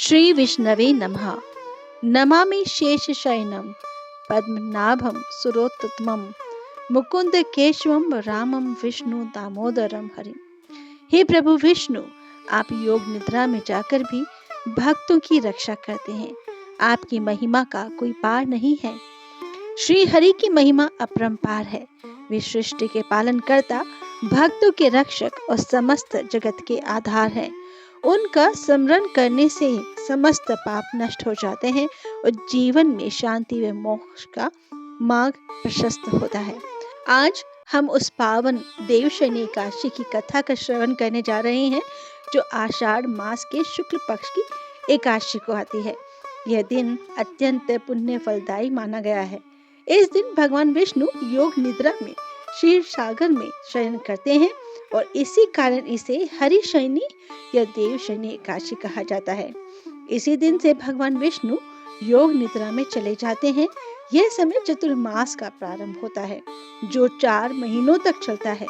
श्री विष्णवे नमः। नमामि शेषशयनं पद्मनाभं सुरोत्तमं मुकुंद केशवम रामम विष्णु दामोदरम हरि। हे प्रभु विष्णु, आप योग निद्रा में जाकर भी भक्तों की रक्षा करते हैं। आपकी महिमा का कोई पार नहीं है। श्री हरि की महिमा अपरंपार है। वे सृष्टि के पालन करता, भक्तों के रक्षक और समस्त जगत के आधार हैं। उनका स्मरण करने से समस्त पाप नष्ट हो जाते हैं और जीवन में शांति व मोक्ष का मार्ग प्रशस्त होता है। आज हम उस पावन देवशयनी एकादशी की कथा का श्रवण करने जा रहे हैं, जो आषाढ़ मास के शुक्ल पक्ष की एकादशी को आती है। यह दिन अत्यंत पुण्य फलदायी माना गया है। इस दिन भगवान विष्णु योग निद्रा में क्षीर सागर में शयन करते हैं और इसी कारण इसे हरिशयनी या देवशयनी एकादशी कहा जाता है। इसी दिन से भगवान विष्णु योग निद्रा में चले जाते हैं। यह समय चतुर्मास का प्रारंभ होता है, जो 4 महीनों तक चलता है।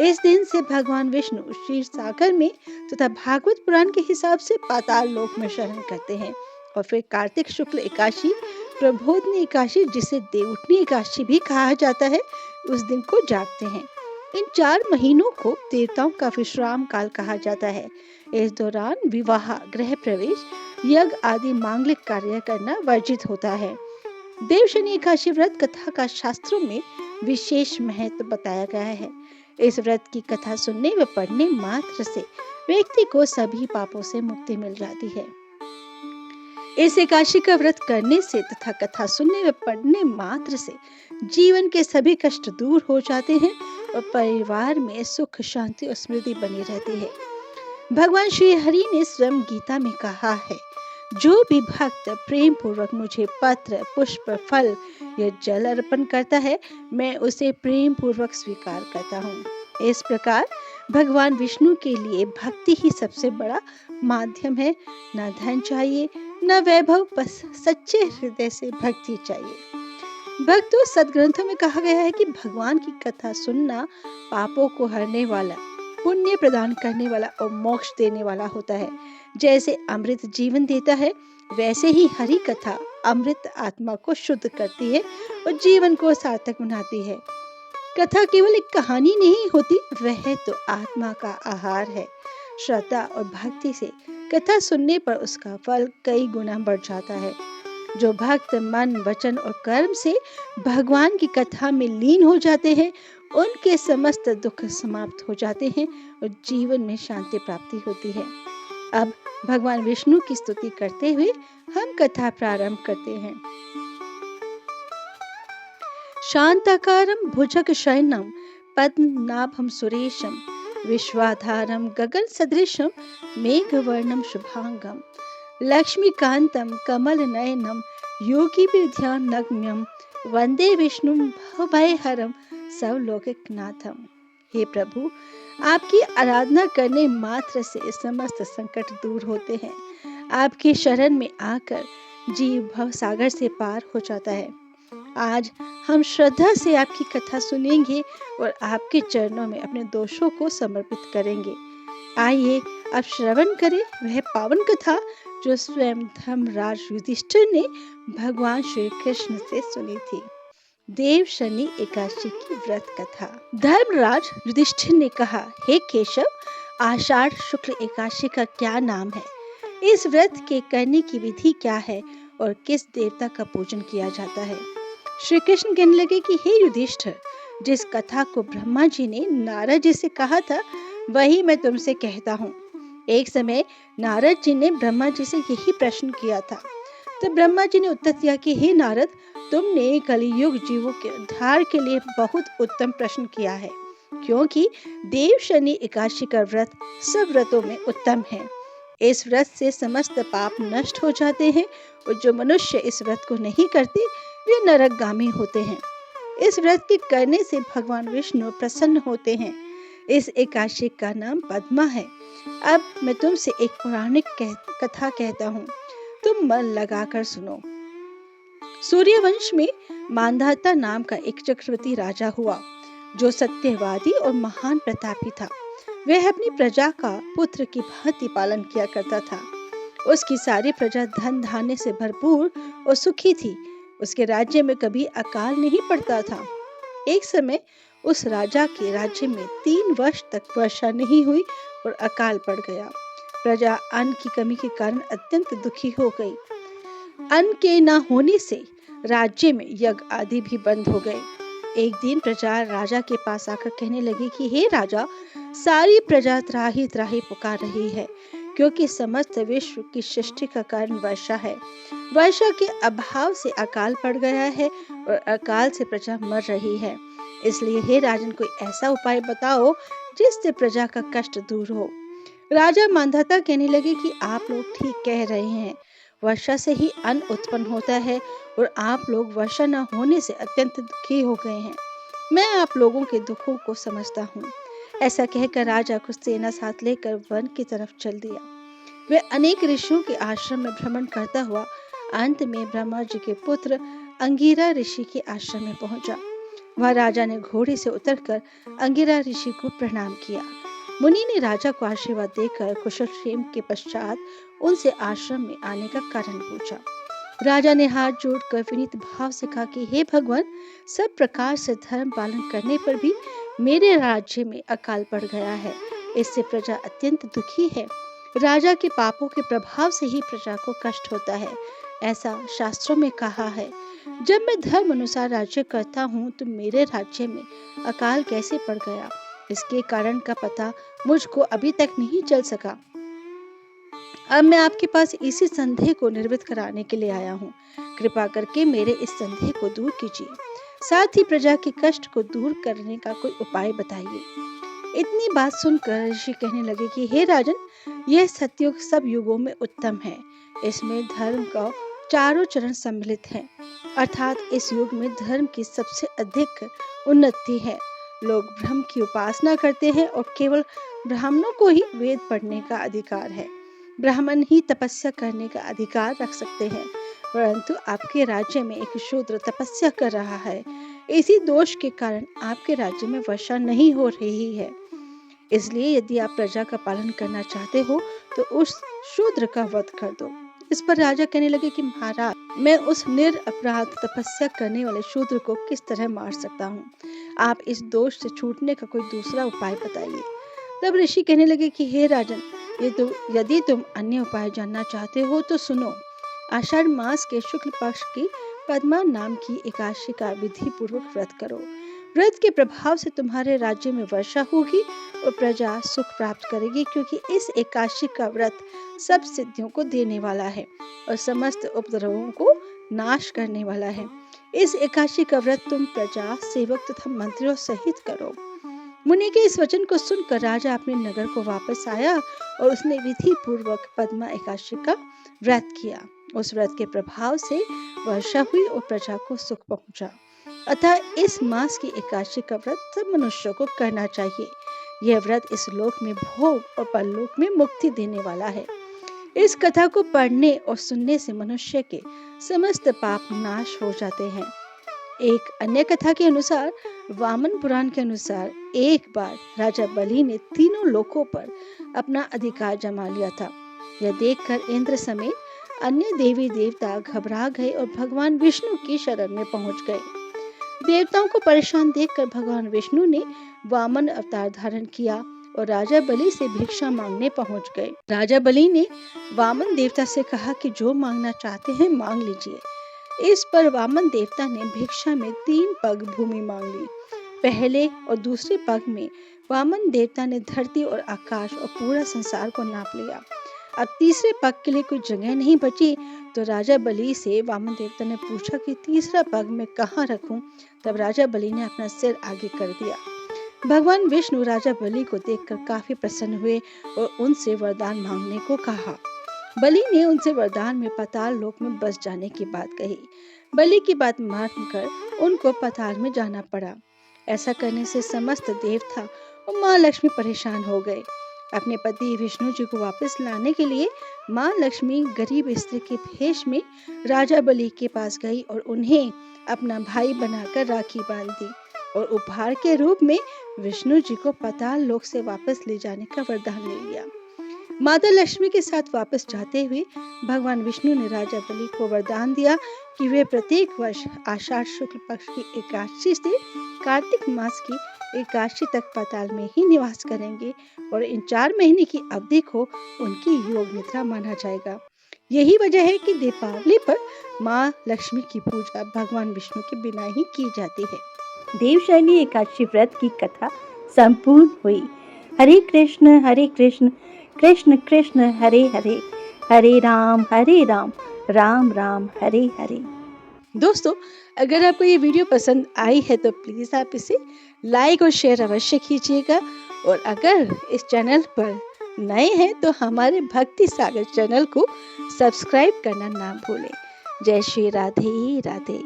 इस दिन से भगवान विष्णु क्षीर सागर में तथा भागवत पुराण के हिसाब से पाताल लोक में शयन करते हैं और फिर कार्तिक शुक्ल एकादशी, प्रबोधनी एकादशी, जिसे देवउठनी एकादशी भी कहा जाता है, उस दिन को जागते हैं। इन 4 महीनों को देवताओं का विश्राम काल कहा जाता है। इस दौरान विवाह, गृह प्रवेश, यज्ञ आदि मांगलिक कार्य करना वर्जित होता है। देवशयनी एकादशी व्रत कथा का शास्त्रों में विशेष महत्व बताया गया है। इस व्रत की कथा सुनने व पढ़ने मात्र से व्यक्ति को सभी पापों से मुक्ति मिल जाती है। इस एकादशी का व्रत करने से तथा कथा सुनने व पढ़ने मात्र से जीवन के सभी कष्ट दूर हो जाते हैं और परिवार में सुख, शांति और समृद्धि बनी रहती है। भगवान श्री हरि ने स्वयं गीता में कहा है, जो भी भक्त प्रेम पूर्वक मुझे पत्र, पुष्प, फल या जल अर्पण करता है, मैं उसे प्रेम पूर्वक स्वीकार करता हूँ। इस प्रकार भगवान विष्णु के लिए भक्ति ही सबसे बड़ा माध्यम है। न धन चाहिए, न वैभव, बस सच्चे हृदय से भक्ति चाहिए। भक्तों, सदग्रंथों में कहा गया है कि भगवान की कथा सुनना पापों को हरने वाला, पुण्य प्रदान करने वाला और मोक्ष देने वाला होता है। जैसे अमृत जीवन देता है, वैसे ही हरि कथा अमृत आत्मा को शुद्ध करती है और जीवन को सार्थक बनाती है। कथा केवल एक कहानी नहीं होती, वह तो आत्मा का आहार है। श्रद्धा और भक्ति से कथा सुनने पर उसका फल कई गुना बढ़ जाता है। जो भक्त मन, वचन और कर्म से भगवान की कथा में लीन हो जाते हैं, उनके समस्त दुख समाप्त हो जाते हैं और जीवन में शांति प्राप्ति होती है। अब भगवान विष्णु की स्तुति करते हुए हम कथा प्रारंभ करते हैं। शांताकारं भुजगशयनं पद्मनाभं सुरेशं विश्वाधारं गगन सदृशं मेघवर्णं शुभांगं लक्ष्मीकांतं कमलनयनं योगिभिर्ध्यानगम्यं वंदे विष्णुं भवभयहरं सर्वलोकनाथं। हे प्रभु, आपकी आराधना करने मात्र से समस्त संकट दूर होते हैं। आपके शरण में आकर जीव भव सागर से पार हो जाता है। आज हम श्रद्धा से आपकी कथा सुनेंगे और आपके चरणों में अपने दोषों को समर्पित करेंगे। आइए अब श्रवण करें वह पावन कथा जो स्वयं धर्मराज युधिष्ठिर ने भगवान श्री कृष्ण से सुनी थी। देवशयनी एकादशी की व्रत कथा। धर्मराज युधिष्ठिर ने कहा, हे केशव, आषाढ़ शुक्ल एकादशी का क्या नाम है? इस व्रत के करने की विधि क्या है और किस देवता का पूजन किया जाता है? श्री कृष्ण कहने लगे कि हे युधिष्ठिर, जिस कथा को ब्रह्मा जी ने नारद जी से कहा था, वही मैं तुमसे कहता हूँ। एक समय नारद जी ने ब्रह्मा जी से यही प्रश्न किया था। तो ब्रह्मा जी ने उत्तर दिया कि हे नारद, तुमने कलियुग जीवों के उद्धार के लिए बहुत उत्तम प्रश्न किया है, क्योंकि देवशयनी एकादशी का व्रत सब व्रतों में उत्तम है। इस व्रत से समस्त पाप नष्ट हो जाते हैं और जो मनुष्य इस व्रत को नहीं करते, वे नरकगामी होते हैं। इस व्रत के करने से भगवान विष्णु प्रसन्न होते हैं। इस एकादशी का नाम पद्मा है। अब मैं तुमसे एक पौराणिक कथा कहता हूँ, तुम मन लगाकर सुनो। सूर्यवंश में मांधाता नाम का एक चक्रवर्ती राजा हुआ, जो सत्यवादी और महान प्रतापी था। वह अपनी प्रजा का पुत्र की भांति पालन किया करता था। उसकी सारी प्रजा धन धान्य से भरपूर और सुखी थी। उसके राज्य में कभी अकाल नहीं पड़ता था। एक समय उस राजा के राज्य में 3 वर्ष तक वर्षा नहीं हुई और अकाल पड़ गया। प्रजा अन्न की कमी के कारण अत्यंत दुखी हो गई। अन्न के न होने से राज्य में यज्ञ आदि भी बंद हो गए। एक दिन प्रजा राजा के पास आकर कहने लगी कि हे राजा, सारी प्रजा त्राही त्राही पुकार रही है, क्योंकि समस्त विश्व की सृष्टि का कारण वर्षा है। वर्षा के अभाव से अकाल पड़ गया है और अकाल से प्रजा मर रही है। इसलिए हे राजन, कोई ऐसा उपाय बताओ जिससे प्रजा का कष्ट दूर हो। राजा मांधाता कहने लगे कि आप लोग ठीक कह रहे हैं। वर्षा से ही अन्न उत्पन्न होता है और आप लोग वर्षा न होने से अत्यंत दुखी हो गए हैं। मैं आप लोगों के दुखों को समझता हूँ। ऐसा कहकर राजा कुछ सेना साथ लेकर वन की तरफ चल दिया। वह अनेक ऋषियों के आश्रम में भ्रमण करता हुआ अंत में ब्रह्मा जी के पुत्र अंगिरा ऋषि के आश्रम में पहुंचा। वह राजा ने घोड़े से उतरकर अंगिरा ऋषि को प्रणाम किया। मुनि ने राजा को आशीर्वाद देकर कुशल क्षेम के पश्चात उनसे आश्रम में आने का कारण पूछा। राजा ने हाथ जोड़कर विनीत भाव से कहा कि हे भगवान, सब प्रकार से धर्म पालन करने पर भी मेरे राज्य में अकाल पड़ गया है। इससे प्रजा अत्यंत दुखी है। राजा के पापों के प्रभाव से ही प्रजा को कष्ट होता है, ऐसा शास्त्रों में कहा है। जब मैं धर्म अनुसार राज्य करता हूँ तो मेरे राज्य में अकाल कैसे पड़ गया, इसके कारण का पता मुझको अभी तक नहीं चल सका। अब मैं आपके पास इसी संदेह को निर्वित कराने के लिए आया हूँ। कृपा करके मेरे इस संदेह को दूर कीजिए, साथ ही प्रजा के कष्ट को दूर करने का कोई उपाय बताइए। इतनी बात सुनकर ऋषि कहने लगे कि हे राजन, यह सतयुग सब युगों में उत्तम है। इसमें धर्म का चारों चरण सम्मिलित हैं, अर्थात इस युग में धर्म की सबसे अधिक उन्नति है। लोग ब्रह्म की उपासना करते हैं और केवल ब्राह्मणों को ही वेद पढ़ने का अधिकार है। ब्राह्मण ही तपस्या करने का अधिकार रख सकते हैं, परंतु आपके राज्य में एक शूद्र तपस्या कर रहा है। इसी दोष के कारण आपके राज्य में वर्षा नहीं हो रही है। इसलिए यदि आप प्रजा का पालन करना चाहते हो तो उस शूद्र का वध कर दो। इस पर राजा कहने लगे कि महाराज, मैं उस निरपराध तपस्या करने वाले शूद्र को किस तरह मार सकता हूँ। आप इस दोष से छूटने का कोई दूसरा उपाय बताइए। तब ऋषि कहने लगे कि हे राजन, यदि तुम अन्य उपाय जानना चाहते हो तो सुनो। आषाढ़ मास के शुक्ल पक्ष की पद्मा नाम की एकादशी का विधि पूर्वक व्रत करो। व्रत के प्रभाव से तुम्हारे राज्य में वर्षा होगी और प्रजा सुख प्राप्त करेगी, क्योंकि इस एकादशी का व्रत सब सिद्धियों को देने वाला है और समस्त उपद्रवों को नाश करने वाला है। इस एकादशी का व्रत तुम प्रजा, सेवक तथा मंत्रियों सहित करो। मुनि के इस वचन को सुनकर राजा अपने नगर को वापस आया और उसने विधि पूर्वक पद्मा एकादशी का व्रत किया। उस व्रत के प्रभाव से वर्षा हुई और प्रजा को सुख पहुंचा। अतः इस मास की एकादशी का व्रत सब मनुष्यों को करना चाहिए। यह व्रत इस लोक में भोग और परलोक में मुक्ति देने वाला है। इस कथा को पढ़ने और सुनने से मनुष्य के समस्त पाप नाश हो जाते हैं। एक अन्य कथा के अनुसार, वामन पुराण के अनुसार, एक बार राजा बलि ने तीनों लोकों पर अपना अधिकार जमा लिया था। यह देखकर इंद्र समेत अन्य देवी देवता घबरा गए और भगवान विष्णु की शरण में पहुंच गए। देवताओं को परेशान देखकर भगवान विष्णु ने वामन अवतार धारण किया और राजा बलि से भिक्षा मांगने पहुंच गए। राजा बलि ने वामन देवता से कहा कि जो मांगना चाहते हैं मांग लीजिए। इस पर वामन देवता ने भिक्षा में 3 पग भूमि मांग ली। पहले और दूसरे पग में वामन देवता ने धरती और आकाश और पूरा संसार को नाप लिया। अब तीसरे पग के लिए कोई जगह नहीं बची, तो राजा बलि से वामन देवता ने पूछा कि तीसरा पग मैं कहाँ रखूं। तब राजा बलि ने अपना सिर आगे कर दिया। भगवान विष्णु राजा बलि को देखकर काफी प्रसन्न हुए और उनसे वरदान मांगने को कहा। बलि ने उनसे वरदान में पाताल लोक में बस जाने की बात कही। बलि की बात मानकर उनको पाताल में जाना पड़ा। ऐसा करने से समस्त देवता और माँ लक्ष्मी परेशान हो गए। अपने पति विष्णु जी को वापस लाने के लिए माँ लक्ष्मी गरीब स्त्री के भेष में राजा बलि के पास गई और उन्हें अपना भाई बनाकर राखी बांध दी और उपहार के रूप में विष्णु जी को पाताल लोक से वापस ले जाने का वरदान ले लिया। माता लक्ष्मी के साथ वापस जाते हुए भगवान विष्णु ने राजा बलि को वरदान दिया कि वे प्रत्येक वर्ष आषाढ़ शुक्ल पक्ष की एकादशी से कार्तिक मास की एकादशी तक पाताल में ही निवास करेंगे और इन 4 महीने की अवधि को उनकी योग निद्रा माना जाएगा। यही वजह है कि दीपावली पर माँ लक्ष्मी की पूजा भगवान विष्णु के बिना ही की जाती है। देवशयनी एकादशी व्रत की कथा संपूर्ण हुई। हरे कृष्ण कृष्ण कृष्ण हरे हरे, हरे राम राम राम हरे हरे। दोस्तों, अगर आपको ये वीडियो पसंद आई है तो प्लीज़ आप इसे लाइक और शेयर अवश्य कीजिएगा और अगर इस चैनल पर नए हैं तो हमारे भक्ति सागर चैनल को सब्सक्राइब करना ना भूलें। जय श्री राधे राधे।